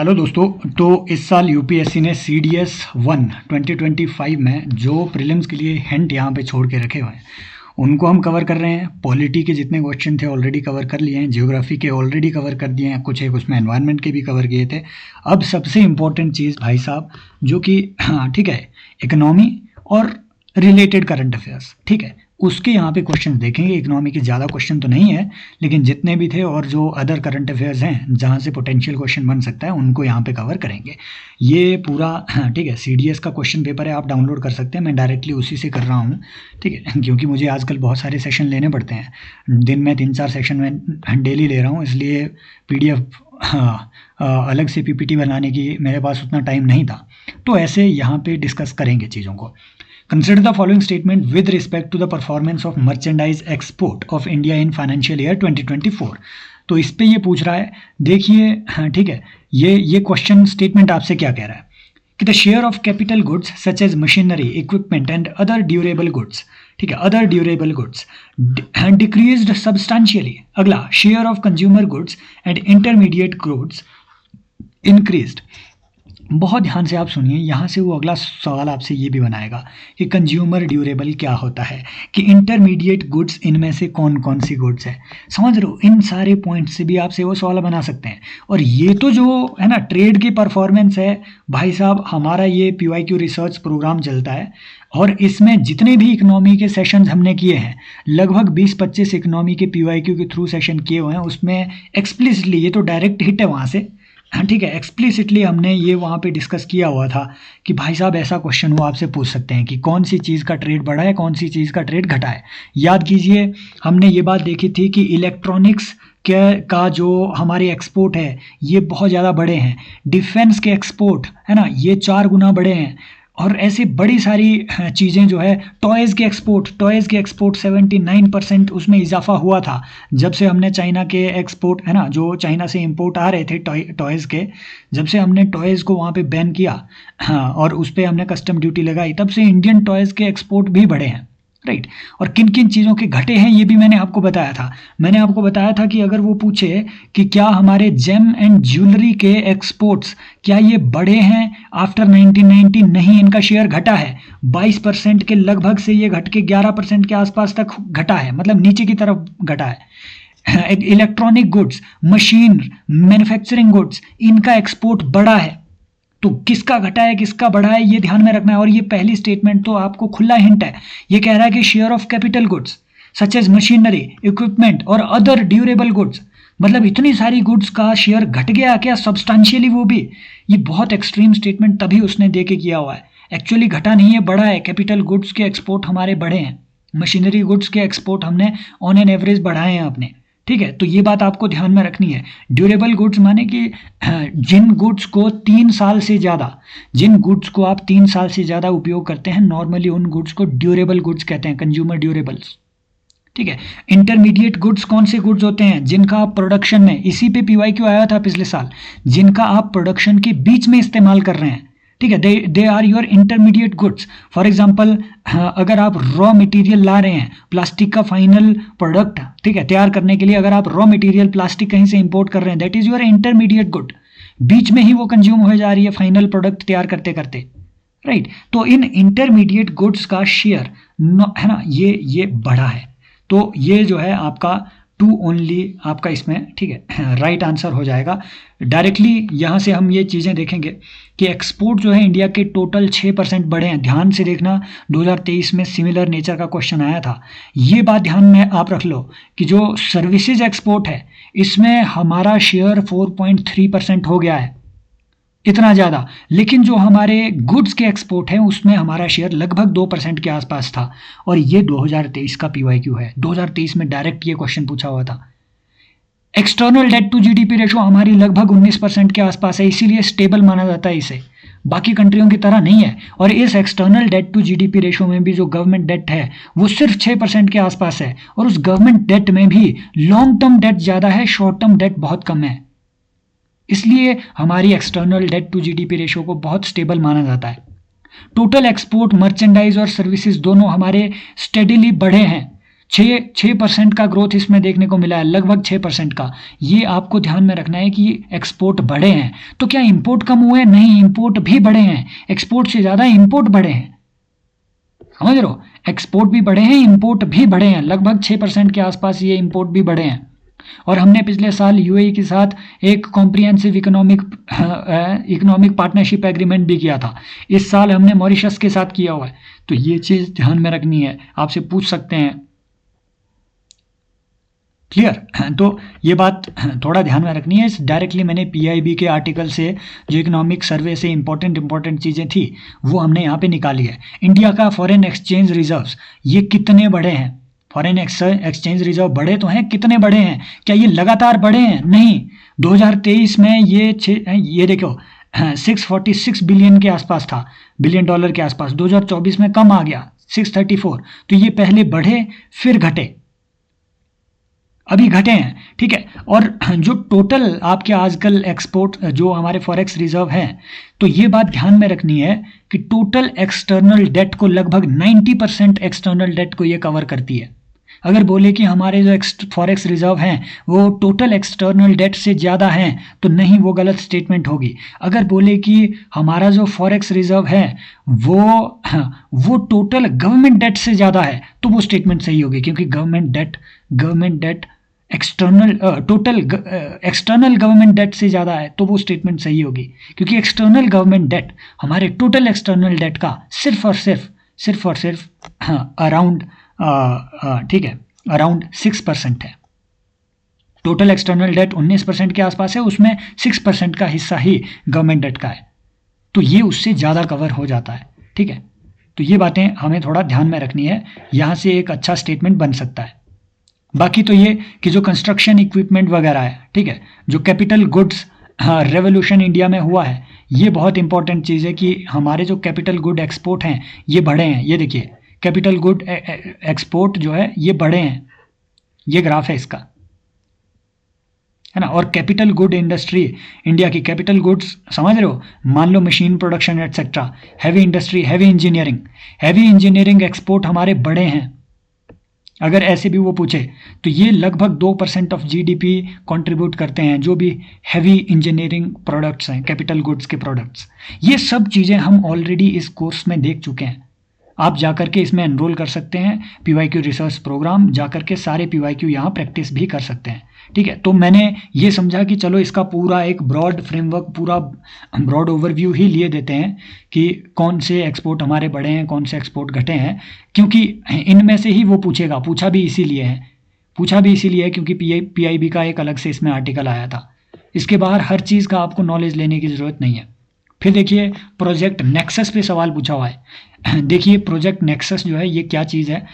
Hello दोस्तों। तो इस साल यूपीएससी ने CDS 1 2025 में जो प्रीलिम्स के लिए हिंट यहाँ पे छोड़ के रखे हुए हैं उनको हम कवर कर रहे हैं। पॉलिटी के जितने क्वेश्चन थे ऑलरेडी कवर कर लिए हैं, जियोग्राफी के ऑलरेडी कवर कर दिए हैं, कुछ एक उसमें एनवायरनमेंट के भी कवर किए थे। अब सबसे इम्पोर्टेंट चीज़ भाई साहब जो कि ठीक है, इकोनॉमी और रिलेटेड करंट अफेयर्स, ठीक है, उसके यहाँ पे क्वेश्चन देखेंगे। इकोनॉमी के ज़्यादा क्वेश्चन तो नहीं है, लेकिन जितने भी थे और जो अदर करंट अफेयर्स हैं जहाँ से पोटेंशियल क्वेश्चन बन सकता है उनको यहाँ पे कवर करेंगे। ये पूरा ठीक है CDS का क्वेश्चन पेपर है, आप डाउनलोड कर सकते हैं। मैं डायरेक्टली उसी से कर रहा हूँ, ठीक है, क्योंकि मुझे आजकल बहुत सारे सेशन लेने पड़ते हैं। दिन में 3-4 सेशन में डेली ले रहा हूँ, इसलिए PDF अलग से PPT बनाने की मेरे पास उतना टाइम नहीं था। तो ऐसे यहाँ पे डिस्कस करेंगे चीज़ों को। Consider the following statement with respect to the performance of merchandise export of India in financial year 2024। तो इस पे ये पूछ रहा है, देखिए, ठीक है, ये क्वेश्चन स्टेटमेंट आपसे क्या कह रहा है कि the share of capital goods such as machinery, equipment and other durable goods, ठीक है, other durable goods decreased substantially. अगला, share of consumer goods and intermediate goods increased. बहुत ध्यान से आप सुनिए, यहाँ से वो अगला सवाल आपसे ये भी बनाएगा कि कंज्यूमर ड्यूरेबल क्या होता है, कि इंटरमीडिएट गुड्स इनमें से कौन कौन सी गुड्स है। समझ रहे हो, इन सारे पॉइंट से भी आपसे वो सवाल बना सकते हैं। और ये तो जो है ना ट्रेड की परफॉर्मेंस है भाई साहब, हमारा ये PYQ रिसर्च प्रोग्राम चलता है और इसमें जितने भी इकोनॉमी के सेशंस हमने किए हैं, लगभग 20-25 इकोनॉमी के PYQ के थ्रू सेशन किए हुए हैं। उसमें एक्सप्लिसिटली, ये तो डायरेक्ट हिट है वहाँ से, ठीक है, एक्सप्लिसिटली हमने ये वहाँ पे डिस्कस किया हुआ था कि भाई साहब ऐसा क्वेश्चन वो आपसे पूछ सकते हैं कि कौन सी चीज़ का ट्रेड बढ़ा है, कौन सी चीज़ का ट्रेड घटा है। याद कीजिए, हमने ये बात देखी थी कि इलेक्ट्रॉनिक्स का जो हमारे एक्सपोर्ट है ये बहुत ज़्यादा बड़े हैं। डिफेंस के एक्सपोर्ट है ना, ये 4 गुना बड़े हैं। और ऐसी बड़ी सारी चीज़ें जो है, टॉयज़ के एक्सपोर्ट 79% उसमें इजाफा हुआ था जब से हमने चाइना के एक्सपोर्ट, है ना, जो चाइना से इंपोर्ट आ रहे थे टॉयज़ के, जब से हमने टॉयज़ को वहाँ पे बैन किया, हाँ, और उस पर हमने कस्टम ड्यूटी लगाई, तब से इंडियन टॉयज़ के एक्सपोर्ट भी बढ़े हैं, राइट। और किन किन चीज़ों के घटे हैं ये भी मैंने आपको बताया था। मैंने आपको बताया था कि अगर वो पूछे कि क्या हमारे जेम एंड ज्वेलरी के एक्सपोर्ट्स क्या ये बढ़े हैं आफ्टर 1990, नहीं, इनका शेयर घटा है। 22% के लगभग से ये घट के 11% के आसपास तक घटा है, मतलब नीचे की तरफ घटा है। Electronic goods, machine, manufacturing goods, इनका एक्सपोर्ट बढ़ा है। तो किसका घटा है किसका बढ़ा है ये ध्यान में रखना है। और ये पहली स्टेटमेंट तो आपको खुला हिंट है, ये कह रहा है कि share of capital goods such as machinery, equipment और अदर ड्यूरेबल गुड्स, मतलब इतनी सारी गुड्स का शेयर घट गया क्या सब्सटेंशियली, वो भी। ये बहुत एक्सट्रीम स्टेटमेंट तभी उसने दे के किया हुआ है। एक्चुअली घटा नहीं है, बढ़ा है। कैपिटल गुड्स के एक्सपोर्ट हमारे बढ़े हैं, मशीनरी गुड्स के एक्सपोर्ट हमने ऑन एन एवरेज बढ़ाए हैं अपने, ठीक है। तो ये बात आपको ध्यान में रखनी है। ड्यूरेबल गुड्स माने कि जिन गुड्स को 3 साल से ज़्यादा, जिन गुड्स को आप 3 साल से ज़्यादा उपयोग करते हैं, नॉर्मली उन गुड्स को ड्यूरेबल गुड्स कहते हैं, कंज्यूमर ड्यूरेबल्स, ठीक है। इंटरमीडिएट गुड्स कौन से गुड्स होते हैं, जिनका आप प्रोडक्शन में, इसी पे PYQ आया था पिछले साल, जिनका आप प्रोडक्शन के बीच में इस्तेमाल कर रहे हैं, ठीक है, they are your intermediate goods. For example, अगर आप रॉ मटेरियल ला रहे हैं, प्लास्टिक का फाइनल प्रोडक्ट, ठीक है, तैयार करने के लिए अगर आप रॉ मटेरियल प्लास्टिक कहीं से इंपोर्ट कर रहे हैं, that is your intermediate good. बीच में ही वो कंज्यूम हो जा रही है फाइनल प्रोडक्ट तैयार करते करते, राइट। तो इन इंटरमीडिएट गुड्स का शेयर है ना, ये बढ़ा है। तो ये जो है आपका 2 ओनली आपका इसमें, ठीक है, राइट आंसर हो जाएगा। डायरेक्टली यहाँ से हम ये चीज़ें देखेंगे कि एक्सपोर्ट जो है इंडिया के टोटल 6% बढ़े हैं। ध्यान से देखना, 2023 में सिमिलर नेचर का क्वेश्चन आया था। ये बात ध्यान में आप रख लो कि जो सर्विसेज एक्सपोर्ट है इसमें हमारा शेयर 4.3% हो गया है, इतना ज़्यादा। लेकिन जो हमारे गुड्स के एक्सपोर्ट हैं उसमें हमारा शेयर लगभग 2% के आसपास था। और ये 2023 का PYQ है, 2023 में डायरेक्ट ये क्वेश्चन पूछा हुआ था। External debt to GDP ratio हमारी लगभग 19% के आसपास है, इसीलिए स्टेबल माना जाता है इसे, बाकी कंट्रियों की तरह नहीं है। और इस external debt to GDP ratio में भी जो गवर्नमेंट डेट है वो सिर्फ 6% के आसपास है। और उस गवर्नमेंट डेट में भी लॉन्ग टर्म डेट ज़्यादा है, शॉर्ट टर्म डेट बहुत कम है। इसलिए हमारी external debt to GDP ratio को बहुत स्टेबल माना जाता है। टोटल एक्सपोर्ट, मर्चेंडाइज और सर्विसेज दोनों हमारे स्टेडिली बढ़े हैं। 6% का ग्रोथ इसमें देखने को मिला है, लगभग 6% का। ये आपको ध्यान में रखना है कि एक्सपोर्ट बढ़े हैं। तो क्या इंपोर्ट कम हुए? नहीं, इंपोर्ट भी बढ़े हैं, एक्सपोर्ट से ज़्यादा इंपोर्ट बढ़े हैं। समझ रहे हो, एक्सपोर्ट भी बढ़े हैं, इंपोर्ट भी बढ़े हैं, लगभग 6% के आसपास ये इंपोर्ट भी बढ़े हैं। और हमने पिछले साल यूएई के साथ एक कॉम्प्रिहेंसिव इकोनॉमिक पार्टनरशिप एग्रीमेंट भी किया था। इस साल हमने मॉरिशस के साथ किया हुआ है। तो ये चीज़ ध्यान में रखनी है, आपसे पूछ सकते हैं। क्लियर? तो ये बात थोड़ा ध्यान में रखनी है। डायरेक्टली मैंने पीआईबी के आर्टिकल से, जो इकोनॉमिक सर्वे से इंपॉर्टेंट चीज़ें थी, वो हमने यहाँ पे निकाली है। इंडिया का फॉरेन एक्सचेंज रिजर्व्स ये कितने बड़े हैं? फॉरेन एक्सचेंज रिजर्व बढ़े तो हैं, कितने बढ़े हैं? क्या ये लगातार बढ़े हैं? नहीं। 2023 में ये देखो 646 बिलियन के आसपास था, बिलियन डॉलर के आसपास। 2024 में कम आ गया 634। तो ये पहले बढ़े फिर घटे, अभी घटे हैं। ठीक है। और जो टोटल आपके आजकल एक्सपोर्ट, जो हमारे फॉरेक्स रिजर्व हैं, तो ये बात ध्यान में रखनी है कि टोटल एक्सटर्नल डेट को, लगभग 90% एक्सटर्नल डेट को ये कवर करती है। अगर बोले कि हमारे जो फॉरेक्स रिजर्व हैं वो टोटल एक्सटर्नल डेट से ज़्यादा हैं, तो नहीं, वो गलत स्टेटमेंट होगी। अगर बोले कि हमारा जो फॉरेक्स रिजर्व है वो टोटल गवर्नमेंट डेट से ज़्यादा है, तो वो स्टेटमेंट सही होगी, क्योंकि government debt total external government debt से ज़्यादा है, तो वो स्टेटमेंट सही होगी, क्योंकि एक्सटर्नल गवर्नमेंट डेट हमारे टोटल एक्सटर्नल डेट का सिर्फ और सिर्फ अराउंड, ठीक है, अराउंड 6% है। टोटल एक्सटर्नल डेट 19% के आसपास है, उसमें 6% का हिस्सा ही गवर्नमेंट डेट का है, तो ये उससे ज़्यादा कवर हो जाता है। ठीक है। तो ये बातें हमें थोड़ा ध्यान में रखनी है, यहाँ से एक अच्छा स्टेटमेंट बन सकता है। बाकी तो ये कि जो कंस्ट्रक्शन इक्विपमेंट वगैरह है, ठीक है, जो कैपिटल गुड्स रेवोल्यूशन इंडिया में हुआ है, ये बहुत इंपॉर्टेंट चीज़ है कि हमारे जो कैपिटल गुड एक्सपोर्ट हैं ये बढ़े हैं। ये देखिए, कैपिटल गुड एक्सपोर्ट जो है ये बढ़े हैं, ये ग्राफ है इसका, है ना। और कैपिटल गुड इंडस्ट्री, इंडिया की कैपिटल गुड्स, समझ रहे हो, मान लो machine production etcetera, heavy industry, heavy engineering export हमारे बड़े हैं। अगर ऐसे भी वो पूछे तो ये लगभग 2% ऑफ जीडीपी कंट्रीब्यूट करते हैं, जो भी हैवी इंजीनियरिंग प्रोडक्ट्स हैं, कैपिटल गुड्स के प्रोडक्ट्स। ये सब चीज़ें हम ऑलरेडी इस कोर्स में देख चुके हैं। आप जाकर के इसमें एनरोल कर सकते हैं, पीवाईक्यू रिसर्च प्रोग्राम जाकर के सारे पीवाईक्यू यहाँ प्रैक्टिस भी कर सकते हैं। ठीक है। तो मैंने ये समझा कि चलो इसका पूरा एक ब्रॉड फ्रेमवर्क, पूरा ब्रॉड ओवरव्यू ही लिए देते हैं कि कौन से एक्सपोर्ट हमारे बढ़े हैं, कौन से एक्सपोर्ट घटे हैं, क्योंकि इनमें से ही वो पूछेगा। पूछा भी इसीलिए है क्योंकि पीआईबी का एक अलग से इसमें आर्टिकल आया था। इसके बाहर हर चीज़ का आपको नॉलेज लेने की ज़रूरत नहीं है। फिर देखिए, प्रोजेक्ट नेक्सस पे सवाल पूछा हुआ है। देखिए, प्रोजेक्ट नेक्सस जो है ये क्या चीज़ है?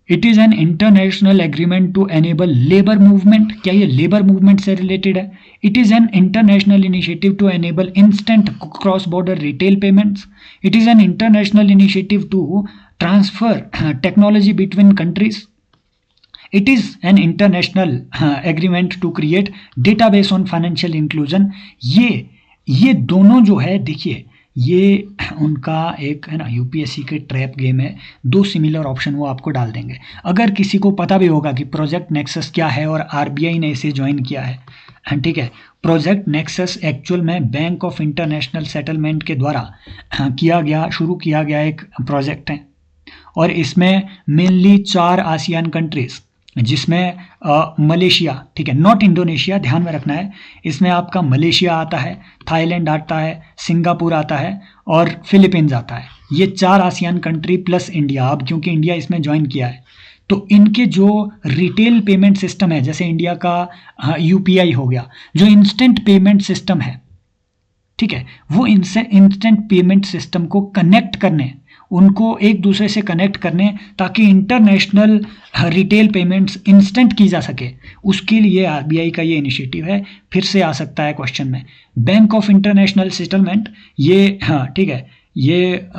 It is an international agreement to enable labour movement. क्या ये लेबर मूवमेंट से रिलेटेड है? It is an international initiative to enable instant cross border retail payments. It is an international initiative to transfer technology between countries. It is an international agreement to create database on financial inclusion. ये दोनों जो है, देखिए, ये उनका एक है ना, यूपीएससी के ट्रैप गेम है। 2 सिमिलर ऑप्शन वो आपको डाल देंगे। अगर किसी को पता भी होगा कि प्रोजेक्ट नेक्सस क्या है और आरबीआई ने इसे ज्वाइन किया है, ठीक है, प्रोजेक्ट नेक्सस एक्चुअल में बैंक ऑफ इंटरनेशनल सेटलमेंट के द्वारा शुरू किया गया एक प्रोजेक्ट है। और इसमें मेनली 4 आसियान कंट्रीज, जिसमें मलेशिया, ठीक है, नॉट इंडोनेशिया, ध्यान में रखना है, इसमें आपका मलेशिया आता है, थाईलैंड आता है, सिंगापुर आता है और फिलीपींस आता है। ये 4 आसियान कंट्री प्लस इंडिया। अब क्योंकि इंडिया इसमें ज्वाइन किया है, तो इनके जो रिटेल पेमेंट सिस्टम है, जैसे इंडिया का यूपीआई हो गया, जो इंस्टेंट पेमेंट सिस्टम है, ठीक है, वो इंस्टेंट पेमेंट सिस्टम को कनेक्ट करने, उनको एक दूसरे से कनेक्ट करने, ताकि इंटरनेशनल रिटेल पेमेंट्स इंस्टेंट की जा सके, उसके लिए आरबीआई का ये इनिशिएटिव है। फिर से आ सकता है क्वेश्चन में। बैंक ऑफ इंटरनेशनल सेटलमेंट, ये ठीक है, ये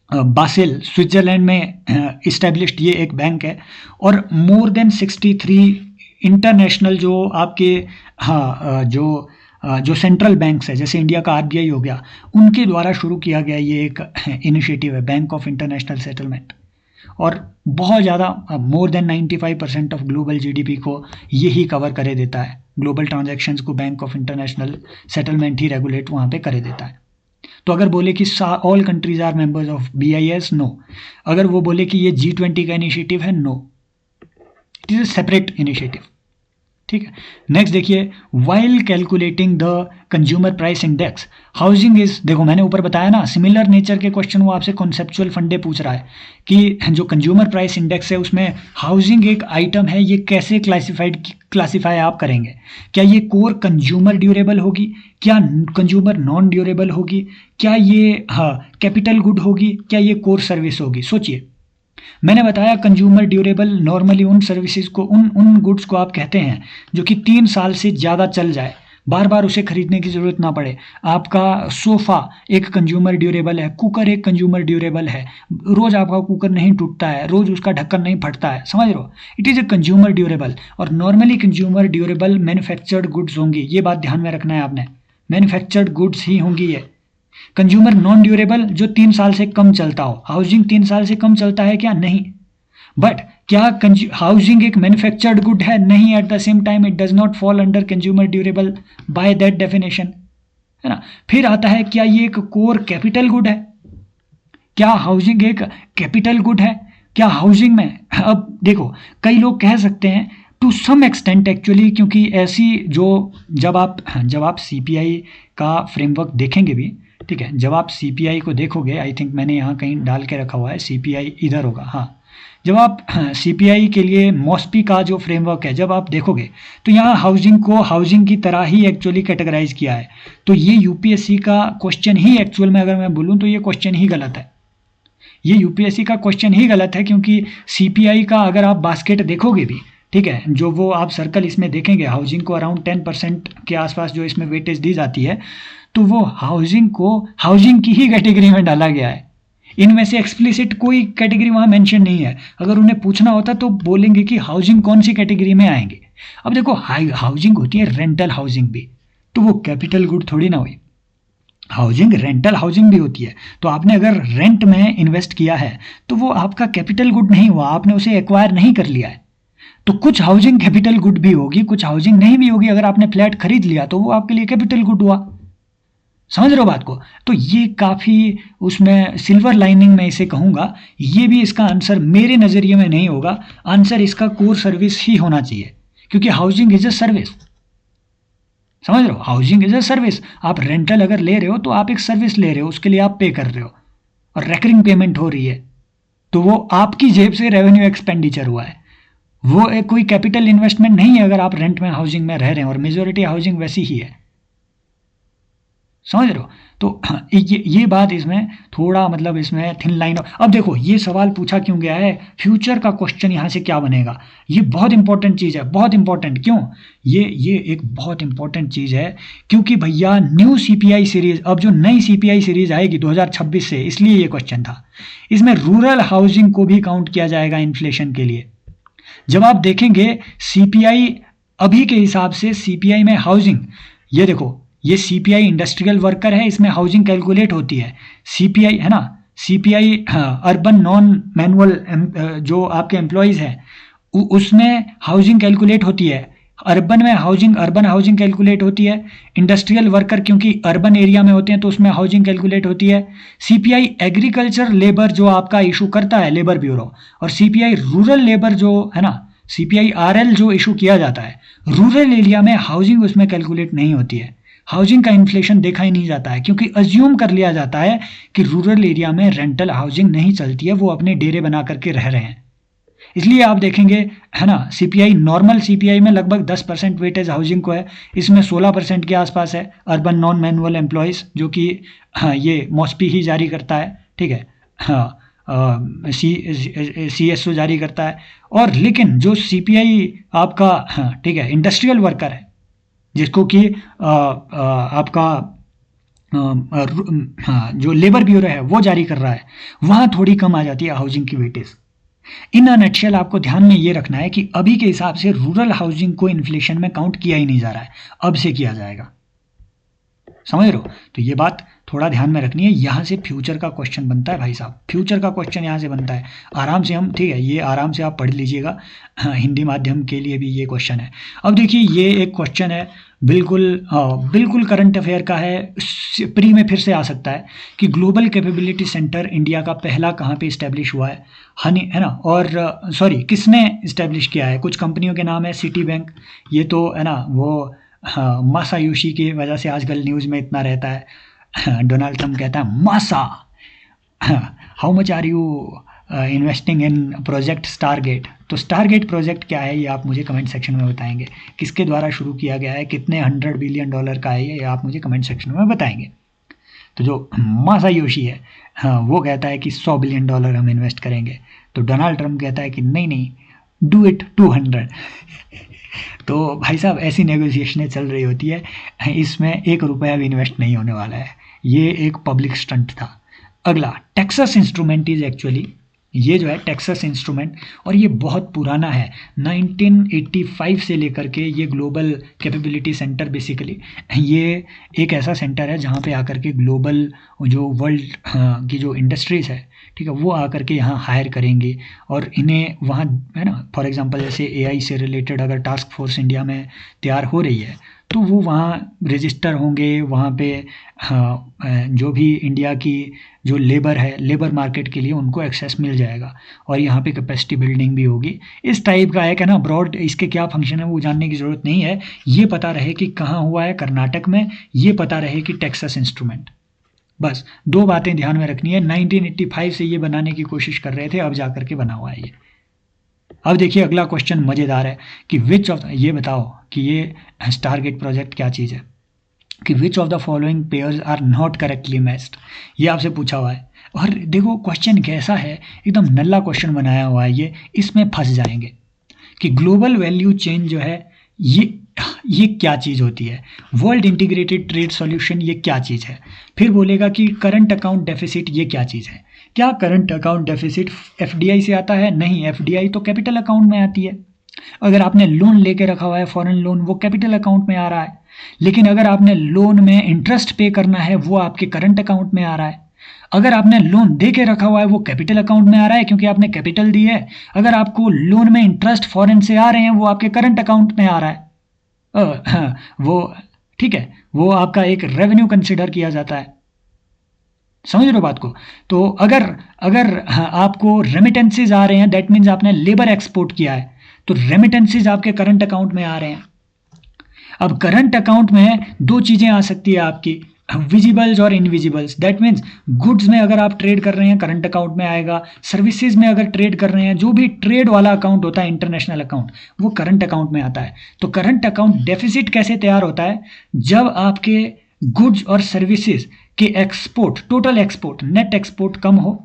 बासेल स्विट्जरलैंड में इस्टेब्लिश्ड ये एक बैंक है। और मोर देन 63 इंटरनेशनल जो आपके जो सेंट्रल बैंक्स है, जैसे इंडिया का आरबीआई हो गया, उनके द्वारा शुरू किया गया ये एक इनिशिएटिव है, बैंक ऑफ इंटरनेशनल सेटलमेंट। और बहुत ज़्यादा more than 95% of global GDP को यही कवर करे देता है। ग्लोबल ट्रांजैक्शंस को बैंक ऑफ इंटरनेशनल सेटलमेंट ही रेगुलेट वहाँ पे करे देता है। तो अगर बोले कि all countries are members of BIS, no. अगर वो बोले कि ये G20 का इनिशिएटिव है, no, it is a separate initiative. ठीक है, नेक्स्ट देखिए, while calculating the consumer price index housing is, देखो मैंने ऊपर बताया ना सिमिलर नेचर के क्वेश्चन, वो आपसे कॉन्सेप्चुअल फंडे पूछ रहा है कि जो कंज्यूमर प्राइस इंडेक्स है उसमें हाउसिंग एक आइटम है, ये कैसे क्लासिफाई आप करेंगे? क्या ये कोर कंज्यूमर ड्यूरेबल होगी, क्या कंज्यूमर नॉन ड्यूरेबल होगी, क्या ये कैपिटल गुड होगी, क्या ये कोर सर्विस होगी? सोचिए, मैंने बताया कंज्यूमर ड्यूरेबल नॉर्मली उन सर्विसेज को, उन गुड्स को आप कहते हैं जो कि 3 साल से ज़्यादा चल जाए, बार बार उसे खरीदने की ज़रूरत ना पड़े। आपका सोफ़ा एक कंज्यूमर ड्यूरेबल है, कुकर एक कंज्यूमर ड्यूरेबल है, रोज़ आपका कुकर नहीं टूटता है, रोज़ उसका ढक्कन नहीं फटता है, समझ रहे हो? It is a consumer durable. और normally consumer durable manufactured goods होंगी, ये बात ध्यान में रखना है आपने, मैन्युफैक्चर्ड गुड्स ही होंगी ये। कंज्यूमर नॉन ड्यूरेबल जो 3 साल से कम चलता हो, हाउसिंग 3 साल से कम चलता है क्या? नहीं। बट क्या हाउसिंग एक मैन्युफैक्चर्ड गुड है? नहीं। At the same time it does not fall under consumer durable by that definition, है ना। फिर आता है, क्या ये एक कोर कैपिटल गुड है? क्या हाउसिंग एक कैपिटल गुड है? क्या हाउसिंग में, अब देखो कई लोग कह सकते हैं टू सम एक्सटेंट एक्चुअली, क्योंकि ऐसी जो जब आप CPI का फ्रेमवर्क देखेंगे भी, ठीक है, जब आप CPI को देखोगे, आई थिंक मैंने यहाँ कहीं डाल के रखा हुआ है, CPI इधर होगा, हाँ। जब आप CPI के लिए मॉस्पी का जो फ्रेमवर्क है जब आप देखोगे, तो यहाँ हाउसिंग को हाउसिंग की तरह ही एक्चुअली कैटेगराइज किया है। तो ये UPSC का क्वेश्चन ही एक्चुअल में अगर मैं बोलूँ तो ये क्वेश्चन ही गलत है, ये UPSC का क्वेश्चन ही गलत है, क्योंकि CPI का अगर आप बास्केट देखोगे भी, ठीक है, जो वो आप सर्कल इसमें देखेंगे, हाउसिंग को अराउंड 10% के आसपास जो इसमें वेटेज दी जाती है, तो वो हाउसिंग को हाउसिंग की ही कैटेगरी में डाला गया है। इनमें से एक्सप्लिसिट कोई कैटेगरी वहाँ मेंशन नहीं है। अगर उन्हें पूछना होता तो बोलेंगे कि हाउसिंग कौन सी कैटेगरी में आएंगे। अब देखो, हाउसिंग होती है रेंटल हाउसिंग भी, तो वो कैपिटल गुड थोड़ी ना हुई। हाउसिंग रेंटल हाउसिंग भी होती है, तो आपने अगर रेंट में इन्वेस्ट किया है तो वो आपका कैपिटल गुड नहीं हुआ, आपने उसे एक्वायर नहीं कर लिया है। तो कुछ हाउसिंग कैपिटल गुड भी होगी, कुछ हाउसिंग नहीं भी होगी। अगर आपने फ्लैट खरीद लिया तो वो आपके लिए कैपिटल गुड हुआ, समझ रहे हो बात को? तो ये काफ़ी उसमें सिल्वर लाइनिंग में इसे कहूँगा, ये भी इसका आंसर मेरे नज़रिए में नहीं होगा। आंसर इसका कोर सर्विस ही होना चाहिए, क्योंकि हाउसिंग इज अ सर्विस, समझ रहे हो? Housing is a service. आप रेंटल अगर ले रहे हो तो आप एक सर्विस ले रहे हो, उसके लिए आप पे कर रहे हो और रेकरिंग पेमेंट हो रही है, तो वो आपकी जेब से रेवेन्यू एक्सपेंडिचर हुआ है, वो एक कोई कैपिटल इन्वेस्टमेंट नहीं है। अगर आप रेंट में हाउसिंग में रह रहे हैं, और मेजोरिटी हाउसिंग वैसी ही है, समझ रहे हो? तो ये बात इसमें थोड़ा मतलब इसमें थिन लाइन। अब देखो ये सवाल पूछा क्यों गया है, फ्यूचर का क्वेश्चन यहाँ से क्या बनेगा, ये बहुत इंपॉर्टेंट चीज़ है, बहुत इंपॉर्टेंट। क्यों? ये एक बहुत इंपॉर्टेंट चीज़ है, क्योंकि भैया न्यू CPI सीरीज, अब जो नई CPI सीरीज आएगी 2026 से, इसलिए ये क्वेश्चन था। इसमें रूरल हाउसिंग को भी काउंट किया जाएगा इन्फ्लेशन के लिए। जब आप देखेंगे CPI अभी के हिसाब से, CPI में हाउसिंग, ये देखो ये CPI इंडस्ट्रियल वर्कर है, इसमें हाउसिंग कैलकुलेट होती है। CPI है ना, CPI अर्बन नॉन मैनुअल जो आपके एम्प्लॉयज़ हैं उसमें हाउसिंग कैलकुलेट होती है। अर्बन में हाउसिंग, अर्बन हाउसिंग कैलकुलेट होती है। इंडस्ट्रियल वर्कर क्योंकि अर्बन एरिया में होते हैं तो उसमें हाउसिंग कैलकुलेट होती है। CPI एग्रीकल्चर लेबर जो आपका इशू करता है लेबर ब्यूरो, और CPI रूरल लेबर जो है ना, CPI RL जो इशू किया जाता है रूरल एरिया में, हाउसिंग उसमें कैलकुलेट नहीं होती है। हाउसिंग का इन्फ्लेशन देखा ही नहीं जाता है, क्योंकि अज्यूम कर लिया जाता है कि रूरल एरिया में रेंटल हाउसिंग नहीं चलती है, वो अपने डेरे बना करके रह रहे हैं। इसलिए आप देखेंगे है ना, CPI नॉर्मल CPI में लगभग 10% वेटेज हाउसिंग को है, इसमें 16% के आसपास है अर्बन नॉन मैनुअल एम्प्लॉयज़, जो कि हाँ ये मॉस्पी ही जारी करता है, ठीक है, हाँ CSO जारी करता है। और लेकिन जो CPI आपका हाँ ठीक है इंडस्ट्रियल वर्कर है, जिसको कि आपका हाँ जो लेबर ब्यूरो है वो जारी कर रहा है, वहाँ थोड़ी कम आ जाती है हाउसिंग की वेटेज। इन अ नटशेल आपको ध्यान में ये रखना है कि अभी के हिसाब से रूरल हाउसिंग को इन्फ्लेशन में काउंट किया ही नहीं जा रहा है, अब से किया जाएगा। समझ रहे हो? तो ये बात थोड़ा ध्यान में रखनी है। यहाँ से फ्यूचर का क्वेश्चन बनता है भाई साहब, फ्यूचर का क्वेश्चन यहाँ से बनता है। आराम से हम, ठीक है, ये आराम से आप पढ़ लीजिएगा। हिंदी माध्यम के लिए भी ये क्वेश्चन है। अब देखिए ये एक क्वेश्चन है, बिल्कुल बिल्कुल करंट अफेयर का है, प्री में फिर से आ सकता है कि ग्लोबल कैपेबिलिटी सेंटर इंडिया का पहला कहाँ पे इस्टेब्लिश हुआ है? हनी, है ना? और सॉरी, किसने इस्टेब्लिश किया है? कुछ कंपनियों के नाम है, सिटी बैंक, ये तो है ना वो, हाँ, मासायोशी की वजह से आजकल न्यूज़ में इतना रहता है। डोनाल्ड ट्रम्प कहता है Masa, how much are you investing in project Stargate. तो स्टारगेट प्रोजेक्ट क्या है ये आप मुझे कमेंट सेक्शन में बताएंगे। किसके द्वारा शुरू किया गया है, कितने $100 बिलियन का है ये आप मुझे कमेंट सेक्शन में बताएंगे। तो जो मासायोशी है, हाँ, वो कहता है कि $100 बिलियन हम इन्वेस्ट करेंगे। तो डोनाल्ड ट्रम्प कहता है कि नहीं नहीं, डू इट 200। तो भाई साहब ऐसी नेगोशिएशनें चल रही होती है, इसमें ₹1 भी इन्वेस्ट नहीं होने वाला है। ये एक पब्लिक स्टंट था। अगला टेक्सास इंस्ट्रूमेंट इज एक्चुअली, ये जो है टेक्सास इंस्ट्रूमेंट, और ये बहुत पुराना है, 1985 से लेकर के ये ग्लोबल कैपेबिलिटी सेंटर बेसिकली ये एक ऐसा सेंटर है जहाँ पे आकर के ग्लोबल जो वर्ल्ड की जो इंडस्ट्रीज़ है, ठीक है, वो आकर के यहाँ हायर करेंगे और इन्हें वहाँ, है ना, फॉर एग्जांपल जैसे एआई से रिलेटेड अगर टास्क फोर्स इंडिया में तैयार हो रही है तो वो वहाँ रजिस्टर होंगे, वहाँ पे जो भी इंडिया की जो लेबर है, लेबर मार्केट के लिए उनको एक्सेस मिल जाएगा और यहाँ पे कैपेसिटी बिल्डिंग भी होगी। इस टाइप का है ना ब्रॉड, इसके क्या फंक्शन है वो जानने की ज़रूरत नहीं है, ये पता रहे कि कहाँ हुआ है, कर्नाटक में, ये पता रहे कि टेक्सास इंस्ट्रूमेंट। बस दो बातें ध्यान में रखनी है, 1985 से ये बनाने की कोशिश कर रहे थे, अब जा करके बना हुआ है ये। अब देखिए अगला क्वेश्चन मज़ेदार है कि विच ऑफ, ये बताओ कि ये स्टारगेट प्रोजेक्ट क्या चीज़ है, कि which of the following pairs are not correctly matched, ये आपसे पूछा हुआ है। और देखो क्वेश्चन कैसा है, एकदम नल्ला क्वेश्चन बनाया हुआ है ये, इसमें फंस जाएंगे कि ग्लोबल वैल्यू चेन जो है ये क्या चीज़ होती है, वर्ल्ड इंटीग्रेटेड ट्रेड सॉल्यूशन ये क्या चीज़ है, फिर बोलेगा कि करंट अकाउंट डेफिसिट ये क्या चीज़ है। क्या करंट अकाउंट डेफिसिट एफडीआई से आता है? नहीं, एफडीआई तो कैपिटल अकाउंट में आती है। अगर आपने लोन लेके रखा हुआ है फॉरेन लोन, वो कैपिटल अकाउंट में आ रहा है, लेकिन अगर आपने लोन में इंटरेस्ट पे करना है वो आपके करंट अकाउंट में आ रहा है। अगर आपने लोन दे के रखा हुआ है वो कैपिटल अकाउंट में आ रहा है क्योंकि आपने कैपिटल दी है। अगर आपको लोन में इंटरेस्ट फॉरेन से आ रहे हैं वो आपके करंट अकाउंट में आ रहा है। हाँ, वो ठीक है, वो आपका एक रेवेन्यू कंसिडर किया जाता है। समझ रहे हो बात को? तो अगर अगर हाँ, आपको रेमिटेंसेज आ रहे हैं, दैट मीन्स आपने लेबर एक्सपोर्ट किया है, तो रेमिटेंसेज आपके करंट अकाउंट में आ रहे हैं। अब करंट अकाउंट में दो चीज़ें आ सकती है आपकी, विजिबल्स और इनविजिबल्स। दैट मीन्स गुड्स में अगर आप ट्रेड कर रहे हैं करंट अकाउंट में आएगा, सर्विसेज में अगर ट्रेड कर रहे हैं, जो भी ट्रेड वाला अकाउंट होता है इंटरनेशनल अकाउंट, वो करंट अकाउंट में आता है। तो करंट अकाउंट डेफिसिट कैसे तैयार होता है? जब आपके गुड्स और सर्विसेज के export, total export, net export कम हो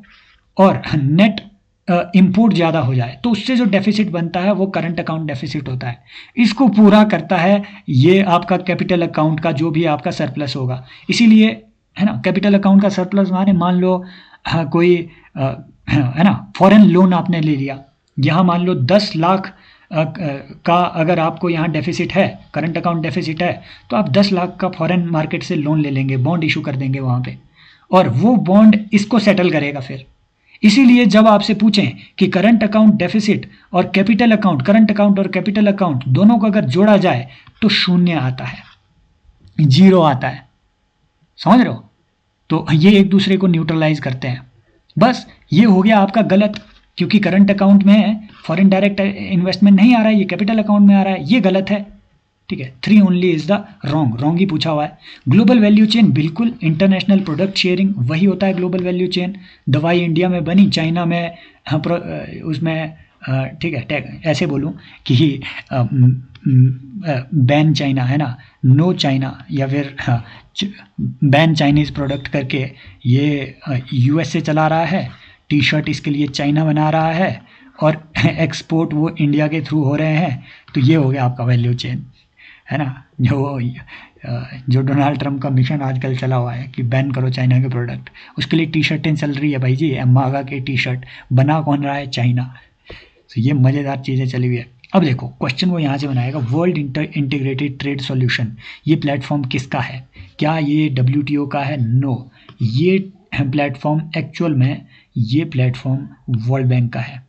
और नेट इंपोर्ट ज़्यादा हो जाए, तो उससे जो डेफिसिट बनता है वो करंट अकाउंट डेफिसिट होता है। इसको पूरा करता है ये आपका कैपिटल अकाउंट का जो भी आपका सरप्लस होगा। इसीलिए है ना, कैपिटल अकाउंट का सरप्लस माने, मान लो कोई है ना फॉरेन लोन आपने ले लिया, यहाँ मान लो 10 लाख का अगर आपको यहाँ डेफिसिट है, करंट अकाउंट डेफिसिट है, तो आप 10 लाख का फॉरेन मार्केट से लोन ले लेंगे, बॉन्ड इशू कर देंगे वहाँ पे, और वो बॉन्ड इसको सेटल करेगा फिर। इसीलिए जब आपसे पूछें कि करंट अकाउंट डेफिसिट और कैपिटल अकाउंट, करंट अकाउंट और कैपिटल अकाउंट दोनों को अगर जोड़ा जाए तो 0 आता है, 0 आता है। समझ रहे हो? तो ये एक दूसरे को न्यूट्रलाइज करते हैं। बस ये हो गया आपका गलत, क्योंकि करंट अकाउंट में फॉरेन डायरेक्ट इन्वेस्टमेंट नहीं आ रहा है, ये कैपिटल अकाउंट में आ रहा है, ये गलत है। ठीक है, 3 ओनली इज द रॉन्ग ही पूछा हुआ है। ग्लोबल वैल्यू चेन, बिल्कुल इंटरनेशनल प्रोडक्ट शेयरिंग वही होता है ग्लोबल वैल्यू चेन। दवाई इंडिया में बनी, चाइना में उसमें ठीक है, ऐसे बोलूँ कि बैन चाइना, है ना, नो चाइना, या फिर बैन चाइनीज़ प्रोडक्ट करके ये यूएस से चला रहा है, टी शर्ट इसके लिए चाइना बना रहा है और एक्सपोर्ट वो इंडिया के थ्रू हो रहे हैं। तो ये हो गया आपका वैल्यू चेन, है ना, जो डोनाल्ड ट्रम्प का मिशन आजकल चला हुआ है कि बैन करो चाइना के प्रोडक्ट, उसके लिए टी शर्टें चल रही है भाई जी, मागा के टी शर्ट बना कौन रहा है? चाइना। तो ये मज़ेदार चीज़ें चली हुई है। अब देखो क्वेश्चन वो यहाँ से बनाएगा, वर्ल्ड इंटीग्रेटेड ट्रेड सॉल्यूशन, ये प्लेटफॉर्म किसका है? क्या ये WTO का है? नो, ये प्लेटफॉर्म एक्चुअल में ये प्लेटफॉर्म वर्ल्ड बैंक का है।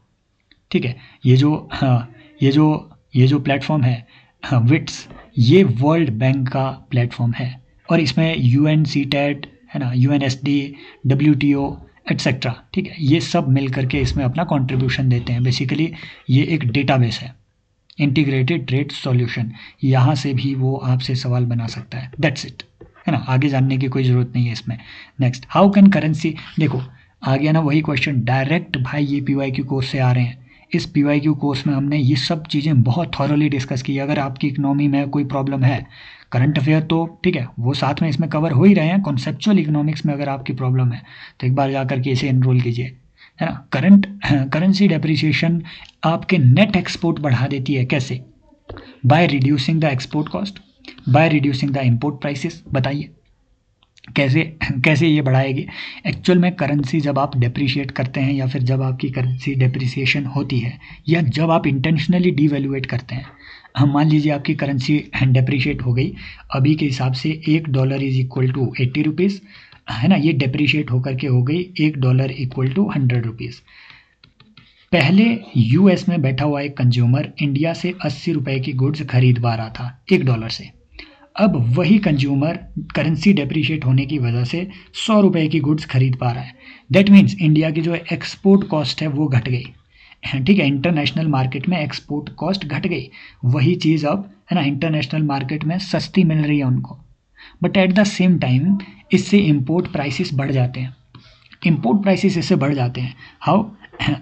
ठीक है, ये जो हाँ ये जो प्लेटफॉर्म है विट्स, ये वर्ल्ड बैंक का प्लेटफॉर्म है और इसमें UNCTAD है ना, UNSD, WTO एट्सेट्रा, ठीक है, ये सब मिल करके इसमें अपना कंट्रीब्यूशन देते हैं। बेसिकली ये एक डेटाबेस है, इंटीग्रेटेड ट्रेड सॉल्यूशन। यहाँ से भी वो आपसे सवाल बना सकता है, दैट्स इट, है ना, आगे जानने की कोई ज़रूरत नहीं है इसमें। नेक्स्ट, हाउ कैन करेंसी, देखो आ गया ना वही क्वेश्चन डायरेक्ट भाई, ये PYQ कोर्स से आ रहे हैं। इस PYQ कोर्स में हमने ये सब चीज़ें बहुत थॉरोली डिस्कस की। अगर आपकी इकोनॉमी में कोई प्रॉब्लम है, करंट अफेयर तो ठीक है वो साथ में इसमें कवर हो ही रहे हैं, कॉन्सेप्चुअल इकोनॉमिक्स में अगर आपकी प्रॉब्लम है तो एक बार जा करके इसे एनरोल कीजिए, है ना। करेंसी डेप्रिसिएशन आपके नेट एक्सपोर्ट बढ़ा देती है, कैसे? By reducing the export cost, by reducing the import prices. बताइए कैसे कैसे ये बढ़ाएगी? एक्चुअल में करेंसी जब आप डेप्रिशिएट करते हैं या फिर जब आपकी करेंसी डेप्रिसिएशन होती है या जब आप इंटेंशनली डीवैल्यूएट करते हैं, हम मान लीजिए आपकी करेंसी डेप्रिशिएट हो गई, अभी के हिसाब से $1 इज इक्वल टू 80 रुपीज़, है ना, ये डेप्रिशिएट होकर के हो गई $1 इक्वल टू 100 रुपीज़। पहले US में बैठा हुआ एक कंज्यूमर इंडिया से 80 रुपये की गुड्स खरीद पा रहा था $1 से, अब वही कंज्यूमर करेंसी डेप्रिशिएट होने की वजह से 100 रुपये की गुड्स खरीद पा रहा है। दैट मीन्स इंडिया की जो एक्सपोर्ट कॉस्ट है वो घट गई, ठीक है, इंटरनेशनल मार्केट में एक्सपोर्ट कॉस्ट घट गई। वही चीज़ अब, है ना, इंटरनेशनल मार्केट में सस्ती मिल रही है उनको, but at the same time इससे इम्पोर्ट प्राइसेस बढ़ जाते हैं। इम्पोर्ट प्राइसेस इससे बढ़ जाते हैं, हाउ?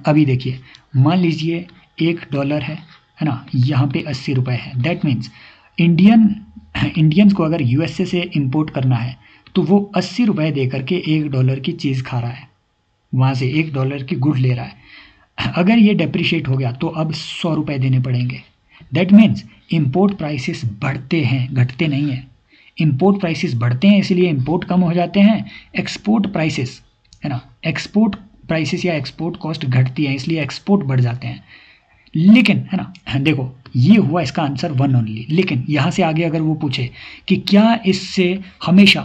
अभी देखिए, मान लीजिए $1 है ना, यहाँ पे 80 रुपये है। दैट मीन्स इंडियंस को अगर USA से इंपोर्ट करना है तो वो 80 रुपये दे करके $1 की चीज़ खा रहा है, वहाँ से $1 की गुड ले रहा है। अगर ये डेप्रिशिएट हो गया तो अब 100 रुपये देने पड़ेंगे। दैट मीन्स इम्पोर्ट प्राइसेस बढ़ते हैं, घटते नहीं हैं। इम्पोर्ट प्राइसेस बढ़ते हैं इसलिए इम्पोर्ट कम हो जाते हैं, एक्सपोर्ट प्राइसेस, है ना, एक्सपोर्ट प्राइसेस या एक्सपोर्ट कॉस्ट घटती है इसलिए एक्सपोर्ट बढ़ जाते हैं। लेकिन, है ना, देखो ये हुआ इसका आंसर 1 ओनली। लेकिन यहाँ से आगे अगर वो पूछे कि क्या इससे हमेशा,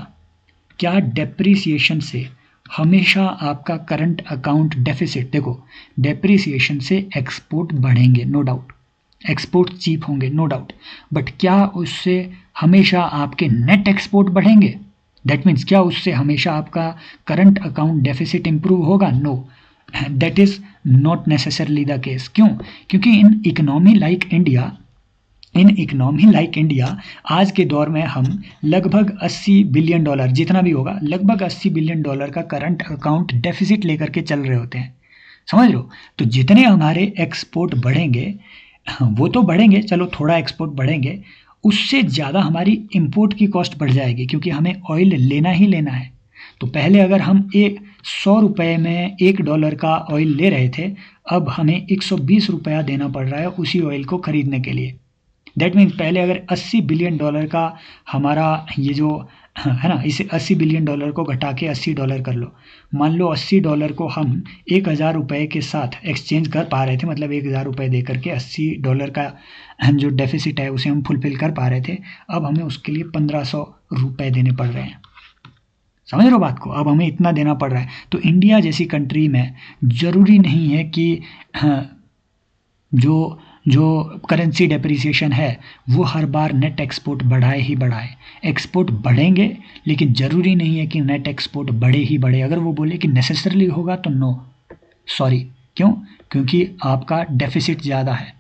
क्या डेप्रिसिएशन से हमेशा आपका करंट अकाउंट डेफिसिट, देखो डेप्रिसिएशन से एक्सपोर्ट बढ़ेंगे नो डाउट, एक्सपोर्ट चीप होंगे नो डाउट, बट क्या उससे हमेशा आपके नेट एक्सपोर्ट बढ़ेंगे? दैट मीन्स क्या उससे हमेशा आपका करंट अकाउंट डेफिसिट इंप्रूव होगा? No, that is not necessarily the case. क्यों? क्योंकि इन इकोनॉमी लाइक इंडिया आज के दौर में हम लगभग $80 बिलियन, जितना भी होगा लगभग $80 बिलियन का करंट अकाउंट डेफिसिट लेकर के चल रहे होते हैं, समझ लो। तो जितने हमारे एक्सपोर्ट बढ़ेंगे वो तो बढ़ेंगे, चलो थोड़ा एक्सपोर्ट बढ़ेंगे, उससे ज़्यादा हमारी इंपोर्ट की कॉस्ट बढ़ जाएगी क्योंकि हमें ऑयल लेना ही लेना है। तो पहले अगर हम 100 रुपये में $1 का ऑयल ले रहे थे, अब हमें 120 रुपया देना पड़ रहा है उसी ऑयल को ख़रीदने के लिए। दैट मीन्स पहले अगर $80 बिलियन का हमारा ये जो, है ना, इसे $80 बिलियन को घटा के $80 कर लो, मान लो $80 को हम 1000 रुपये के साथ एक्सचेंज कर पा रहे थे, मतलब 1000 रुपये दे करके $80 का जो डेफिसिट है उसे हम फुलफिल कर पा रहे थे। अब हमें उसके लिए 1500 रुपये देने पड़ रहे हैं, समझ रहे हो बात को? अब हमें इतना देना पड़ रहा है। तो इंडिया जैसी कंट्री में ज़रूरी नहीं है कि जो करेंसी डेप्रिसिएशन है वो हर बार नेट एक्सपोर्ट बढ़ाए ही बढ़ाए। एक्सपोर्ट बढ़ेंगे लेकिन ज़रूरी नहीं है कि नेट एक्सपोर्ट बढ़े ही बढ़े। अगर वो बोले कि नेसेसरली होगा तो नो, सॉरी। क्यों? क्योंकि आपका डेफिसिट ज़्यादा है,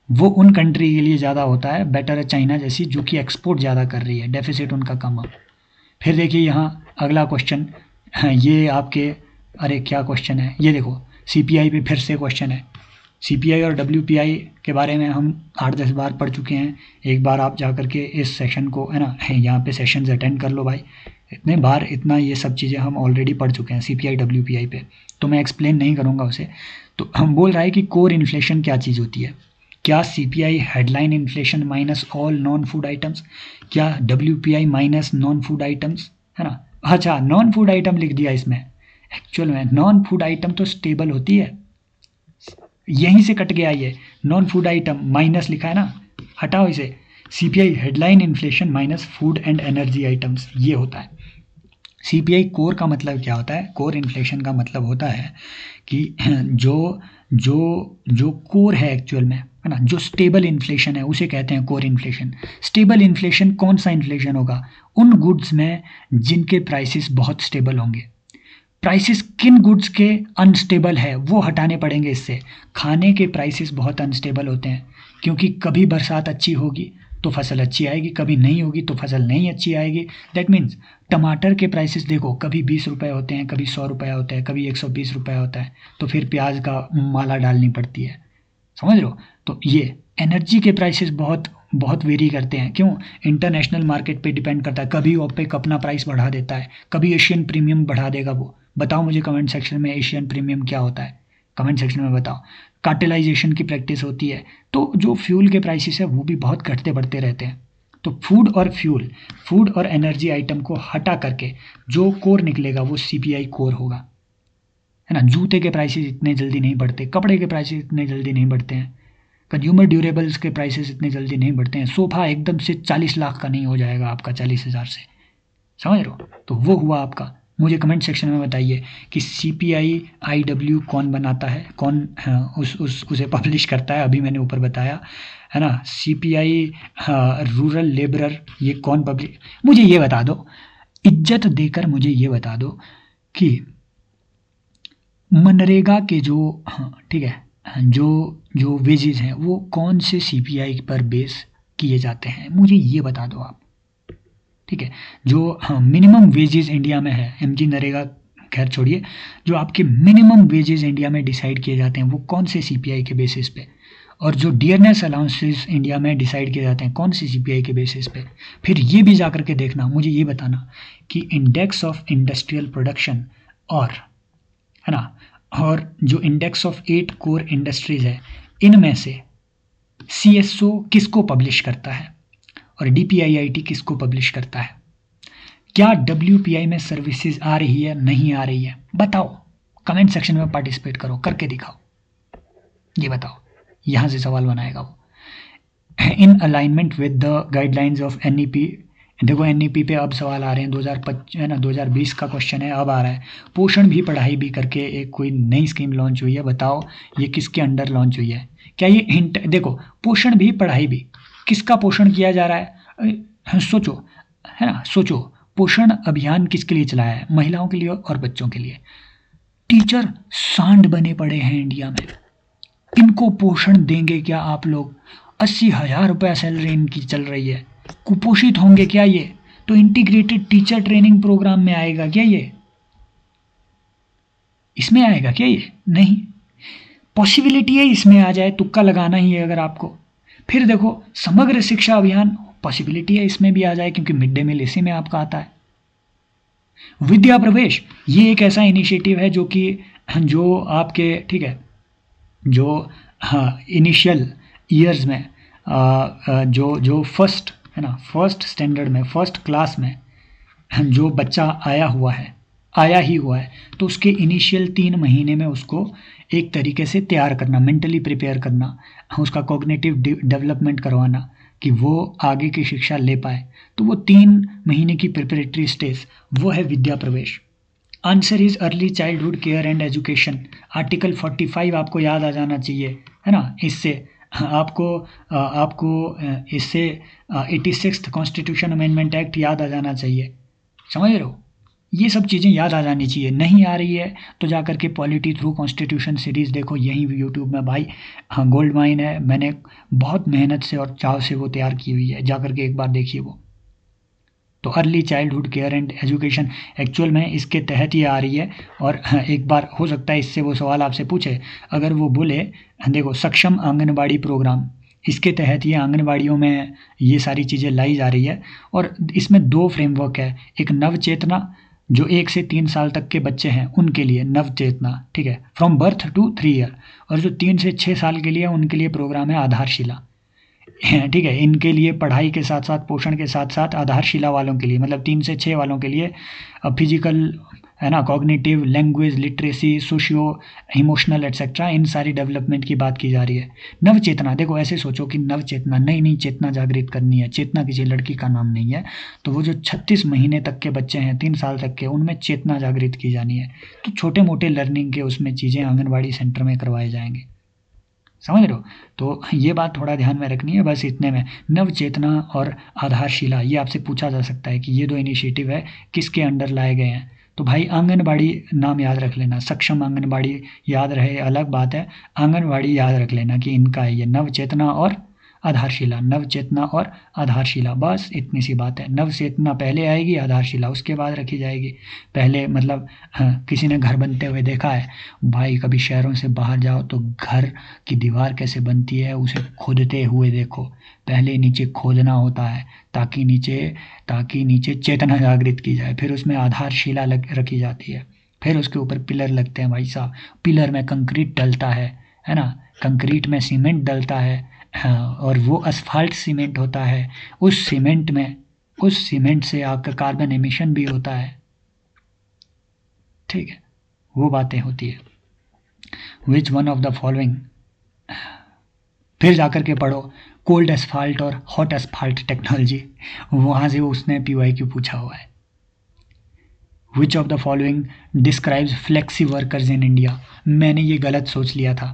वो उन कंट्री के लिए ज़्यादा होता है, बेटर है चाइना जैसी जो कि एक्सपोर्ट ज़्यादा कर रही है, डेफिसिट उनका कम हो। फिर देखिए यहाँ अगला क्वेश्चन, ये आपके, अरे क्या क्वेश्चन है ये, देखो CPI पे फिर से क्वेश्चन है। CPI और WPI के बारे में हम 8-10 बार पढ़ चुके हैं। एक बार आप जा करके इस सेशन को, है ना, यहाँ पे सेशंस अटेंड कर लो भाई, इतने बार इतना ये सब चीज़ें हम ऑलरेडी पढ़ चुके हैं CPI WPI पे, तो मैं एक्सप्लेन नहीं करूँगा उसे। तो हम बोल रहा है कि कोर इन्फ्लेशन क्या चीज़ होती है? क्या CPI headline inflation minus all non food items, क्या WPI minus non food items, है ना। अच्छा, नॉन फूड आइटम लिख दिया इसमें, एक्चुअल में नॉन फूड आइटम तो स्टेबल होती है, यहीं से कट गया ये, नॉन फूड आइटम माइनस लिखा है ना, हटाओ इसे। CPI headline inflation minus food and energy items, ये होता है। सीपीआई कोर का मतलब क्या होता है? कोर इन्फ्लेशन का मतलब होता है कि जो जो जो कोर है एक्चुअल में, है ना, जो स्टेबल इन्फ्लेशन है उसे कहते हैं कोर इन्फ्लेशन। स्टेबल इन्फ्लेशन कौन सा इन्फ्लेशन होगा? उन गुड्स में जिनके प्राइसेस बहुत स्टेबल होंगे। प्राइसेस किन गुड्स के अनस्टेबल है वो हटाने पड़ेंगे इससे। खाने के प्राइसेस बहुत अनस्टेबल होते हैं, क्योंकि कभी बरसात अच्छी होगी तो फसल अच्छी आएगी, कभी नहीं होगी तो फसल नहीं अच्छी आएगी। दैट मीन्स टमाटर के प्राइसेस देखो, कभी 20 रुपये होते हैं, कभी 100 रुपये होते हैं, कभी 120 रुपये होता है, तो फिर प्याज का माला डालनी पड़ती है, समझ रहे हो? तो ये एनर्जी के प्राइसेस बहुत बहुत वेरी करते हैं। क्यों? इंटरनेशनल मार्केट पे डिपेंड करता है। कभी ओपेक अपना प्राइस बढ़ा देता है, कभी एशियन प्रीमियम बढ़ा देगा वो। बताओ मुझे कमेंट सेक्शन में एशियन प्रीमियम क्या होता है, कमेंट सेक्शन में बताओ। कार्टेलाइजेशन की प्रैक्टिस होती है, तो जो फ्यूल के प्राइसेस है वो भी बहुत घटते बढ़ते रहते हैं। तो फूड और एनर्जी आइटम को हटा करके जो कोर निकलेगा वो सीपीआई कोर होगा, है ना। जूते के प्राइसेस इतने जल्दी नहीं बढ़ते, कपड़े के प्राइसेस इतने जल्दी नहीं बढ़ते हैं, कंज्यूमर ड्यूरेबल्स के प्राइसेस इतने जल्दी नहीं बढ़ते हैं। सोफा एकदम से 40 लाख का नहीं हो जाएगा आपका 40,000 से, समझ रहे हो? तो वो हुआ आपका। मुझे कमेंट सेक्शन में बताइए कि सीपीआई आईडब्ल्यू कौन बनाता है, कौन उसे पब्लिश करता है। अभी मैंने ऊपर बताया, है ना। सीपीआई रूरल लेबरर, ये कौन पब्लिश, मुझे ये बता दो, इज्जत देकर मुझे ये बता दो कि मनरेगा के जो, ठीक है, जो जो वेजेस हैं वो कौन से सीपीआई पर बेस किए जाते हैं, मुझे ये बता दो आप, ठीक है। जो मिनिमम वेजेस इंडिया में है, एमजी नरेगा खैर छोड़िए, जो आपके मिनिमम वेजेस इंडिया में डिसाइड किए जाते हैं वो कौन से सीपीआई के बेसिस पे, और जो डियरनेस अलाउंसेस इंडिया में डिसाइड किए जाते हैं कौन सी सीपीआई के बेसिस पे। फिर ये भी जा करके देखना, मुझे ये बताना कि इंडेक्स ऑफ इंडस्ट्रियल प्रोडक्शन और, है ना, और जो इंडेक्स ऑफ 8 कोर इंडस्ट्रीज है, इनमें से सीएसओ किसको पब्लिश करता है और डीपीआईआईटी किसको पब्लिश करता है। क्या डब्ल्यूपीआई में सर्विसेज आ रही है, नहीं आ रही है, बताओ। कमेंट सेक्शन में पार्टिसिपेट करो, करके दिखाओ, ये बताओ। यहां से सवाल बनाएगा वो। In alignment with the guidelines of NEP, देखो एनईपी पे अब सवाल आ रहे हैं, 2025 है ना, 2020 का क्वेश्चन है, अब आ रहा है। पोषण भी पढ़ाई भी करके एक कोई नई स्कीम लॉन्च हुई है, बताओ ये किसके अंडर लॉन्च हुई है। क्या ये हिंट, देखो पोषण भी पढ़ाई भी, किसका पोषण किया जा रहा है? सोचो, है ना, सोचो। पोषण अभियान किसके लिए चलाया है? महिलाओं के लिए और बच्चों के लिए। टीचर सांड बने पड़े हैं इंडिया में, इनको पोषण देंगे क्या आप लोग? 80,000 रुपया सैलरी इनकी चल रही है, कुपोषित होंगे क्या ये? तो इंटीग्रेटेड टीचर ट्रेनिंग प्रोग्राम में आएगा क्या ये? इसमें आएगा क्या ये? नहीं। पॉसिबिलिटी है इसमें आ जाए, तुक्का लगाना ही है अगर आपको। फिर देखो समग्र शिक्षा अभियान, पॉसिबिलिटी है इसमें भी आ जाए, क्योंकि मिड डे मील इसी में आपका आता है। विद्या प्रवेश, ये एक ऐसा इनिशिएटिव है जो कि जो आपके, ठीक है, जो हाँ इनिशियल ईयर्स में जो जो फर्स्ट, है ना, फर्स्ट स्टैंडर्ड में, फर्स्ट क्लास में जो बच्चा आया ही हुआ है, तो उसके इनिशियल 3 महीने में उसको एक तरीके से तैयार करना, मेंटली प्रिपेयर करना, उसका कॉग्निटिव डेवलपमेंट करवाना कि वो आगे की शिक्षा ले पाए। तो वो 3 महीने की प्रिपरेटरी स्टेज, वो है विद्या प्रवेश। Answer is early childhood care and education. Article 45 आपको याद आ जाना चाहिए, है ना। इससे आपको इससे 86th कॉन्स्टिट्यूशन अमेंडमेंट एक्ट याद आ जाना चाहिए, समझ रहे हो। ये सब चीज़ें याद आ जानी चाहिए। नहीं आ रही है तो जा करके पॉलिटी थ्रू कॉन्स्टिट्यूशन सीरीज़ देखो, यहीं यूट्यूब में भाई, हाँ गोल्ड माइन है, मैंने बहुत मेहनत से और चाव से वो तैयार की हुई है, जा करके एक बार देखिए वो। तो early childhood care and education actual में इसके तहत ही आ रही है। और एक बार हो सकता है इससे वो सवाल आपसे पूछे, अगर वो बोले देखो सक्षम आंगनबाड़ी प्रोग्राम, इसके तहत ये आंगनबाड़ियों में ये सारी चीज़ें लाई जा रही है। और इसमें 2 फ्रेमवर्क है, एक नवचेतना जो 1 से 3 साल तक के बच्चे हैं उनके लिए नवचेतना, ठीक है, फ्रॉम बर्थ टू 3 ईयर, और जो 3 से 6 साल के लिए उनके लिए प्रोग्राम है आधारशिला। ठीक है, इनके लिए पढ़ाई के साथ साथ, पोषण के साथ साथ आधारशिला वालों के लिए, मतलब 3 से 6 वालों के लिए फिजिकल, है ना, cognitive, language, literacy, socio emotional etcetera, इन सारी डेवलपमेंट की बात की जा रही है। नव चेतना, देखो ऐसे सोचो कि नव चेतना, नई नई चेतना जागृत करनी है। चेतना किसी लड़की का नाम नहीं है। तो वो जो 36 महीने तक के बच्चे हैं, 3 साल तक के, उनमें चेतना जागृत की जानी है। तो छोटे मोटे लर्निंग के उसमें चीज़ें आंगनबाड़ी सेंटर में करवाए जाएंगे, समझ रहे हो। तो ये बात थोड़ा ध्यान में रखनी है। बस इतने में नव चेतना और आधारशिला, ये आपसे पूछा जा सकता है कि ये 2 इनिशिएटिव है किसके अंडर लाए गए हैं। तो भाई आंगनबाड़ी नाम याद रख लेना, सक्षम आंगनबाड़ी याद रहे अलग बात है, आंगनबाड़ी याद रख लेना कि इनका है ये नव चेतना और आधारशिला, नव चेतना और आधारशिला, बस इतनी सी बात है। नव चेतना पहले आएगी, आधारशिला उसके बाद रखी जाएगी। पहले मतलब हाँ, किसी ने घर बनते हुए देखा है भाई, कभी शहरों से बाहर जाओ तो घर की दीवार कैसे बनती है उसे खोदते हुए देखो। पहले नीचे खोदना होता है ताकि नीचे चेतना जागृत की जाए, फिर उसमें आधारशिला रखी जाती है, फिर उसके ऊपर पिलर लगते हैं भाई साहब, पिलर में कंक्रीट डलता है ना, कंक्रीट में सीमेंट डलता है, हाँ, और वो असफाल्ट सीमेंट होता है। उस सीमेंट से आपका कार्बन एमिशन भी होता है, ठीक है, वो बातें होती है। Which one of the following, फिर जाकर के पढ़ो कोल्ड एसफाल्ट और हॉट एसफाल्ट टेक्नोलॉजी, वहाँ से उसने PYQ पूछा हुआ है। विच of the following describes flexi workers in India, मैंने ये गलत सोच लिया था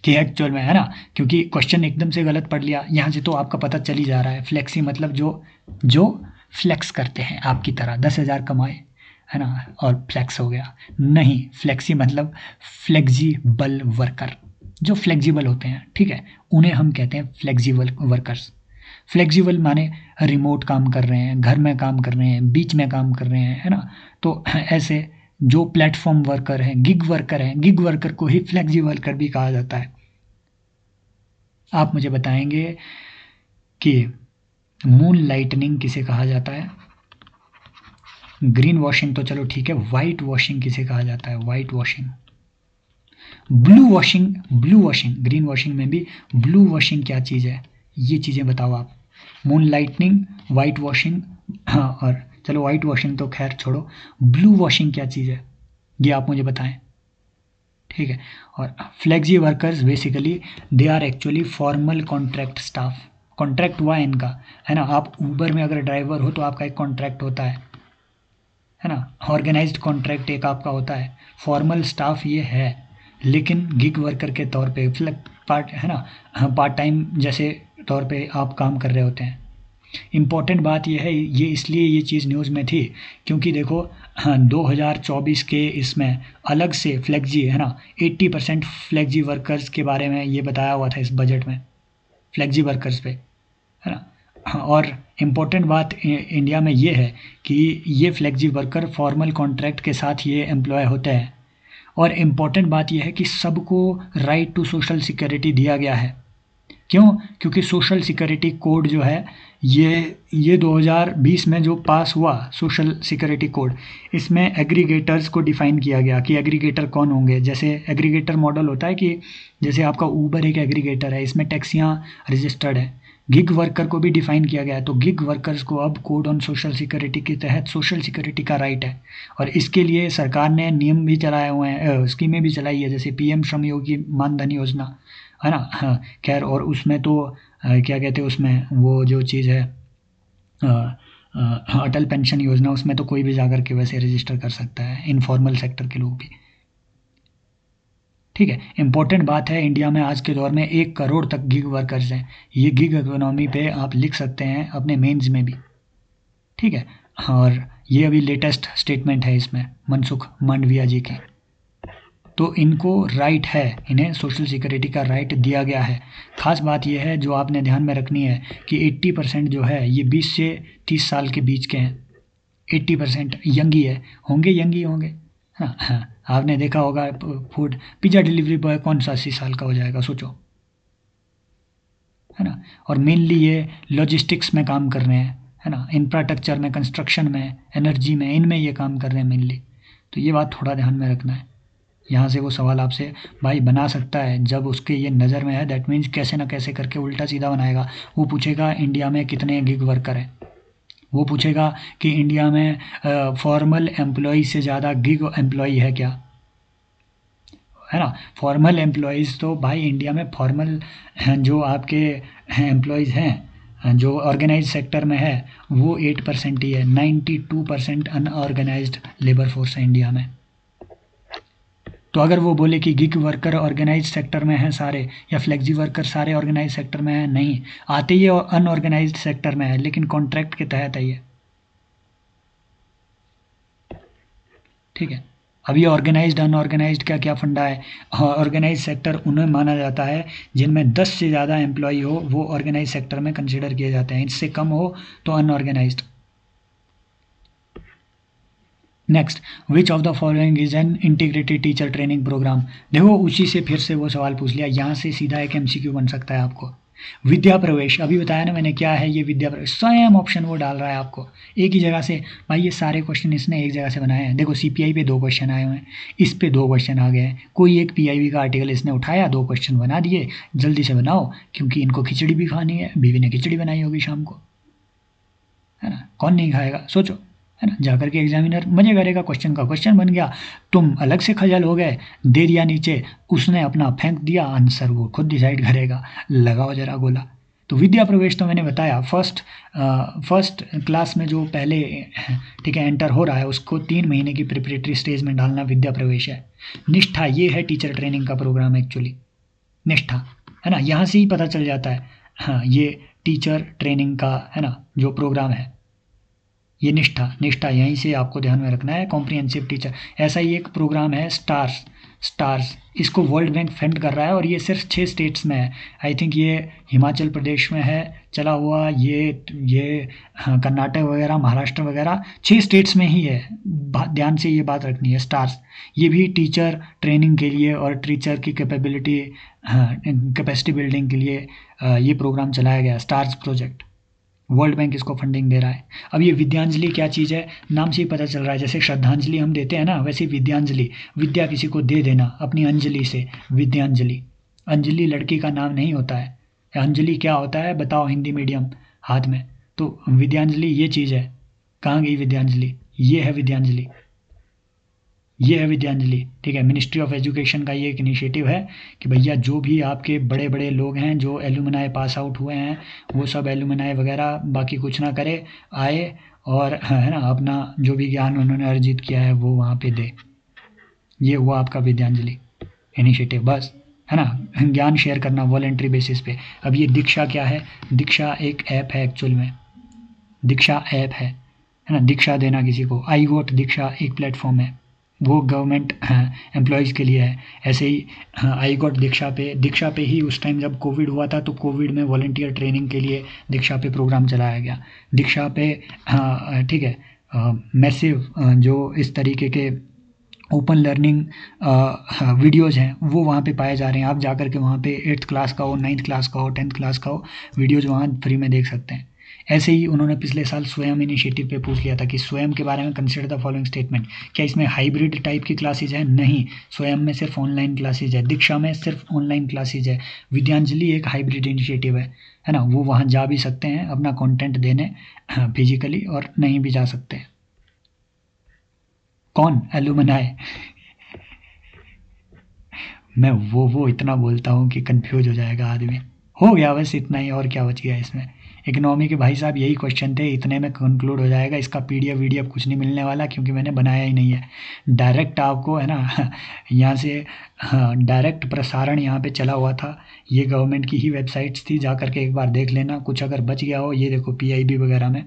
कि एक्चुअल में, है ना, क्योंकि क्वेश्चन एकदम से गलत पढ़ लिया। यहाँ से तो आपका पता चल ही जा रहा है, फ्लेक्सी मतलब जो फ्लेक्स करते हैं आपकी तरह, 10,000 कमाए, है ना, और फ्लेक्स हो गया। नहीं, फ्लेक्सी मतलब फ्लेक्सिबल वर्कर, जो फ्लेक्सिबल होते हैं, ठीक है, उन्हें हम कहते हैं फ्लेक्सिबल वर्कर्स। फ्लेक्सिबल माने रिमोट काम कर रहे हैं, घर में काम कर रहे हैं, बीच में काम कर रहे हैं, है ना। तो ऐसे जो प्लेटफॉर्म वर्कर हैं, गिग वर्कर हैं, गिग वर्कर को ही फ्लेक्सिबल वर्कर भी कहा जाता है। आप मुझे बताएंगे कि मून लाइटनिंग किसे कहा जाता है। ग्रीन वॉशिंग तो चलो ठीक है, वाइट वॉशिंग किसे कहा जाता है, white washing. Blue washing, green washing में भी ब्लू वॉशिंग क्या चीज़ है, ये चीज़ें बताओ आप। मून लाइटनिंग, वाइट वॉशिंग, हाँ, और चलो वाइट वॉशिंग तो खैर छोड़ो, ब्लू वॉशिंग क्या चीज़ है ये आप मुझे बताएं, ठीक है। और flexi workers basically they are actually formal contract staff, contract हुआ है इनका, है ना। आप ऊबर में अगर ड्राइवर हो तो आपका एक कॉन्ट्रैक्ट होता है ना, ऑर्गेनाइज्ड कॉन्ट्रैक्ट एक आपका होता है। फॉर्मल स्टाफ ये है, लेकिन गिग वर्कर के तौर पे पार्ट, है ना, पार्ट टाइम जैसे तौर पे आप काम कर रहे होते हैं। इम्पॉर्टेंट बात यह है, ये इसलिए ये चीज़ न्यूज़ में थी क्योंकि देखो, हाँ, 2024 के इसमें अलग से फ्लेक्जी, है ना, 80% फ्लेक्जी वर्कर्स के बारे में ये बताया हुआ था इस बजट में, फ्लेक्जी वर्कर्स पे, है ना। हाँ, और इम्पॉर्टेंट बात इंडिया में ये है कि ये फ्लेक्जी वर्कर फॉर्मल कॉन्ट्रैक्ट के साथ ये एम्प्लॉय होते हैं। और इम्पॉर्टेंट बात यह है कि सबको राइट टू सोशल सिक्योरिटी दिया गया है। क्यों? क्योंकि सोशल सिक्योरिटी कोड जो है ये 2020 में जो पास हुआ सोशल सिक्योरिटी कोड, इसमें एग्रीगेटर्स को डिफ़ाइन किया गया कि एग्रीगेटर कौन होंगे। जैसे एग्रीगेटर मॉडल होता है कि जैसे आपका ऊबर एक एग्रीगेटर है, इसमें टैक्सियाँ रजिस्टर्ड हैं। गिग वर्कर को भी डिफ़ाइन किया गया है, तो गिग वर्कर्स को अब कोड ऑन सोशल सिक्योरिटी के तहत सोशल सिक्योरिटी का राइट है। और इसके लिए सरकार ने नियम भी चलाए हुए हैं, स्कीमें भी चलाई है, जैसे PM श्रम योगी मानधन योजना, है ना। हाँ, खैर, और उसमें तो क्या कहते हैं, उसमें वो जो चीज़ है अटल पेंशन योजना, उसमें तो कोई भी जाकर के वैसे रजिस्टर कर सकता है, इनफॉर्मल सेक्टर के लोग भी, ठीक है। इंपॉर्टेंट बात है, इंडिया में आज के दौर में 1 करोड़ तक गिग वर्कर्स हैं। ये गिग इकोनॉमी पे आप लिख सकते हैं अपने मेंस में भी, ठीक है। और ये अभी लेटेस्ट स्टेटमेंट है इसमें मनसुख मांडविया जी की। तो इनको राइट है, इन्हें सोशल सिक्योरिटी का राइट दिया गया है। खास बात यह है जो आपने ध्यान में रखनी है कि 80% जो है ये 20 से 30 साल के बीच के हैं। 80% यंग ही है, यंग ही होंगे। हाँ हाँ, आपने देखा होगा फूड पिज़्ज़ा डिलीवरी बॉय कौन सा 80 साल का हो जाएगा, सोचो, है ना। और मेनली ये लॉजिस्टिक्स में काम कर रहे हैं, है ना, इंफ्रास्ट्रक्चर में, कंस्ट्रक्शन में, एनर्जी में, इनमें ये काम कर रहे हैं मेनली। तो ये बात थोड़ा ध्यान में रखना है। यहाँ से वो सवाल आपसे भाई बना सकता है, जब उसके ये नज़र में है दैट मीन्स कैसे ना कैसे करके उल्टा सीधा बनाएगा। वो पूछेगा इंडिया में कितने गिग वर्कर हैं, वो पूछेगा कि इंडिया में फॉर्मल एम्प्लॉय से ज़्यादा गिग एम्प्लॉय है क्या, है ना। फॉर्मल एम्प्लॉयज़ तो भाई इंडिया में फॉर्मल जो आपके एम्प्लॉयज़ हैं जो ऑर्गेनाइज सेक्टर में है वो 8% ही है, 92% अनऑर्गेनाइज्ड लेबर फोर्स है इंडिया में। तो अगर वो बोले कि गिग वर्कर ऑर्गेनाइज सेक्टर में हैं सारे या फ्लेक्सी वर्कर सारे ऑर्गेनाइज सेक्टर में हैं, नहीं, आते ही अनऑर्गेनाइज्ड सेक्टर में है लेकिन कॉन्ट्रैक्ट के तहत है ये, ठीक है। अब ये ऑर्गेनाइज्ड अनऑर्गेनाइज्ड का क्या फंडा है, ऑर्गेनाइज सेक्टर उन्हें माना जाता है जिनमें 10 से ज़्यादा एम्प्लॉय हो, वो ऑर्गेनाइज सेक्टर में कंसिडर किए जाते हैं, इससे कम हो तो unorganised. Next, which of the following is an integrated teacher training programme. देखो उसी से फिर से वो सवाल पूछ लिया, यहाँ से सीधा एक एमसीक्यू बन सकता है आपको। विद्या प्रवेश, अभी बताया ना मैंने क्या है ये विद्या प्रवेश, स्वयं ऑप्शन वो डाल रहा है आपको एक ही जगह से। भाई ये सारे क्वेश्चन इसने एक जगह से बनाए हैं। देखो सीपीआई पे 2 क्वेश्चन आए हुए हैं, इस पे 2 क्वेश्चन आ गए हैं, कोई एक पीआईबी का आर्टिकल इसने उठाया, 2 क्वेश्चन बना दिए, जल्दी से बनाओ क्योंकि इनको खिचड़ी भी खानी है, बीवी ने खिचड़ी बनाई होगी शाम को, है ना, कौन नहीं खाएगा सोचो, है ना। जाकर के एग्जामिनर मजे करेगा, क्वेश्चन का क्वेश्चन बन गया, तुम अलग से खजल हो गए, दे दिया नीचे, उसने अपना फेंक दिया, आंसर वो खुद डिसाइड करेगा, लगाओ जरा गोला। तो विद्या प्रवेश तो मैंने बताया फर्स्ट क्लास में जो पहले ठीक है एंटर हो रहा है उसको 3 महीने की प्रिपरेटरी स्टेज में डालना विद्या प्रवेश है। निष्ठा ये है टीचर ट्रेनिंग का प्रोग्राम एक्चुअली, निष्ठा, है ना, यहाँ से ही पता चल जाता है। हाँ ये टीचर ट्रेनिंग का है ना जो प्रोग्राम है, ये निष्ठा, निष्ठा यहीं से आपको ध्यान में रखना है। कॉम्प्रिहेंसिव टीचर, ऐसा ही एक प्रोग्राम है स्टार्स, स्टार्स इसको वर्ल्ड बैंक फंड कर रहा है और ये सिर्फ 6 स्टेट्स में है। आई थिंक ये हिमाचल प्रदेश में है चला हुआ, ये हाँ, कर्नाटक वगैरह, महाराष्ट्र वगैरह 6 स्टेट्स में ही है। ध्यान से ये बात रखनी है। स्टार्स ये भी टीचर ट्रेनिंग के लिए और टीचर की कैपेबिलिटी, हाँ, कैपेसिटी बिल्डिंग के लिए ये प्रोग्राम चलाया गया, स्टार्स प्रोजेक्ट। वर्ल्ड बैंक इसको फंडिंग दे रहा है। अब ये विद्यांजलि क्या चीज़ है, नाम से ही पता चल रहा है, जैसे श्रद्धांजलि हम देते हैं ना, वैसे विद्यांजलि, विद्या किसी को दे देना अपनी अंजलि से, विद्यांजलि। अंजलि लड़की का नाम नहीं होता है, अंजलि क्या होता है बताओ हिंदी मीडियम हाथ में। तो विद्यांजलि ये चीज़ है, कहाँ गई विद्यांजलि, ये है विद्यांजलि, ये है विद्यांजलि, ठीक है। मिनिस्ट्री ऑफ एजुकेशन का ये एक इनिशिएटिव है कि भैया जो भी आपके बड़े बड़े लोग हैं जो एलुमनाई पास आउट हुए हैं वो सब एलुमनाई वगैरह बाकी कुछ ना करे, आए और है ना अपना जो भी ज्ञान उन्होंने अर्जित किया है वो वहाँ पे दे। ये हुआ आपका विद्यांजलि इनिशिएटिव, बस, है ना, ज्ञान शेयर करना वॉलेंट्री बेसिस पे। अब ये दीक्षा क्या है, दीक्षा एक ऐप है एक्चुअल में, दीक्षा ऐप है ना, दीक्षा देना किसी को। आई गोट दीक्षा एक प्लेटफॉर्म है, वो गवर्नमेंट एम्प्लॉयज़ के लिए है। ऐसे ही आई गॉट दीक्षा पे ही उस टाइम जब कोविड हुआ था तो कोविड में वॉलंटियर ट्रेनिंग के लिए दीक्षा पे प्रोग्राम चलाया गया। दीक्षा पे ठीक है मैसिव जो इस तरीके के ओपन लर्निंग वीडियोज़ हैं वो वहाँ पे पाए जा रहे हैं। आप जाकर के वहाँ पे 8th क्लास का हो, 9th क्लास का हो, 10th क्लास का हो, वीडियोज़ वहाँ फ्री में देख सकते हैं। ऐसे ही उन्होंने पिछले साल स्वयं इनिशिएटिव पे पूछ लिया था कि स्वयं के बारे में कंसिडर द फॉलोइंग स्टेटमेंट, क्या इसमें हाइब्रिड टाइप की क्लासेज है, नहीं, स्वयं में सिर्फ ऑनलाइन क्लासेज है, दीक्षा में सिर्फ ऑनलाइन क्लासेज है। विद्यांजलि एक हाइब्रिड इनिशिएटिव है ना, वो वहाँ जा भी सकते हैं अपना कंटेंट देने फिजिकली और नहीं भी जा सकते हैं। कौन एलुमनाई मैं वो इतना बोलता हूँ कि कंफ्यूज हो जाएगा आदमी। हो गया बस इतना ही, और क्या बच गया इसमें। इकोनॉमी के भाई साहब यही क्वेश्चन थे, इतने में कंक्लूड हो जाएगा। इसका पीडीएफ वीडीएफ कुछ नहीं मिलने वाला क्योंकि मैंने बनाया ही नहीं है। डायरेक्ट आपको है ना यहाँ से, हाँ, डायरेक्ट प्रसारण यहाँ पे चला हुआ था। ये गवर्नमेंट की ही वेबसाइट्स थी, जा करके एक बार देख लेना। कुछ अगर बच गया हो, ये देखो पीआईबी वगैरह में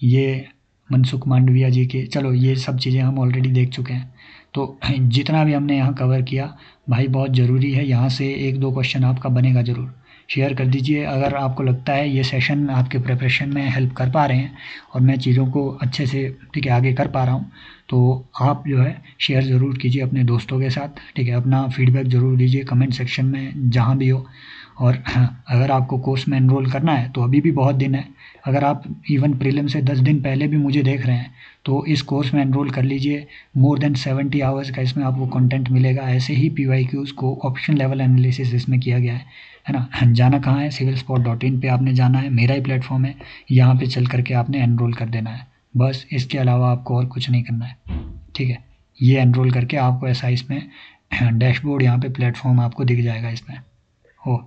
ये मनसुख मांडविया जी के, चलो ये सब चीज़ें हम ऑलरेडी देख चुके हैं। तो जितना भी हमने यहाँ कवर किया भाई बहुत ज़रूरी है, यहाँ से 1-2 क्वेश्चन आपका बनेगा ज़रूर। शेयर कर दीजिए अगर आपको लगता है ये सेशन आपके प्रिपरेशन में हेल्प कर पा रहे हैं और मैं चीज़ों को अच्छे से ठीक है आगे कर पा रहा हूँ, तो आप जो है शेयर ज़रूर कीजिए अपने दोस्तों के साथ, ठीक है। अपना फीडबैक ज़रूर दीजिए कमेंट सेक्शन में जहाँ भी हो। और अगर आपको कोर्स में एनरोल करना है तो अभी भी बहुत दिन है, अगर आप इवन प्रीलिम से 10 दिन पहले भी मुझे देख रहे हैं तो इस कोर्स में एनरोल कर लीजिए। मोर देन 70 आवर्स का इसमें आपको कंटेंट मिलेगा। ऐसे ही PYQs को ऑप्शन लेवल एनालिसिस इसमें किया गया है ना। जाना कहाँ है, civilspot.in पे आपने जाना है, मेरा ही प्लेटफॉर्म है, यहाँ पे चल करके आपने एनरोल कर देना है बस। इसके अलावा आपको और कुछ नहीं करना है, ठीक है। ये एनरोल करके आपको ऐसा इसमें डैशबोर्ड यहाँ पे प्लेटफॉर्म आपको दिख जाएगा इसमें हो,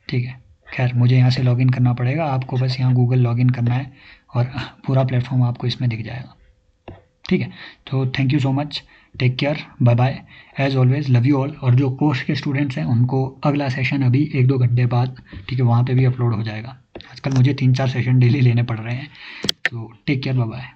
ठीक है। खैर मुझे यहाँ से लॉगिन करना पड़ेगा, आपको बस यहाँ गूगल लॉगिन करना है और पूरा प्लेटफॉर्म आपको इसमें दिख जाएगा, ठीक है। तो thank you so much, take care, bye bye, as always love you all. और जो कोर्स के स्टूडेंट्स हैं उनको अगला सेशन अभी 1-2 घंटे बाद, ठीक है, वहाँ पे भी अपलोड हो जाएगा। आजकल मुझे 3-4 सेशन डेली लेने पड़ रहे हैं। तो टेक केयर, बाय बाय।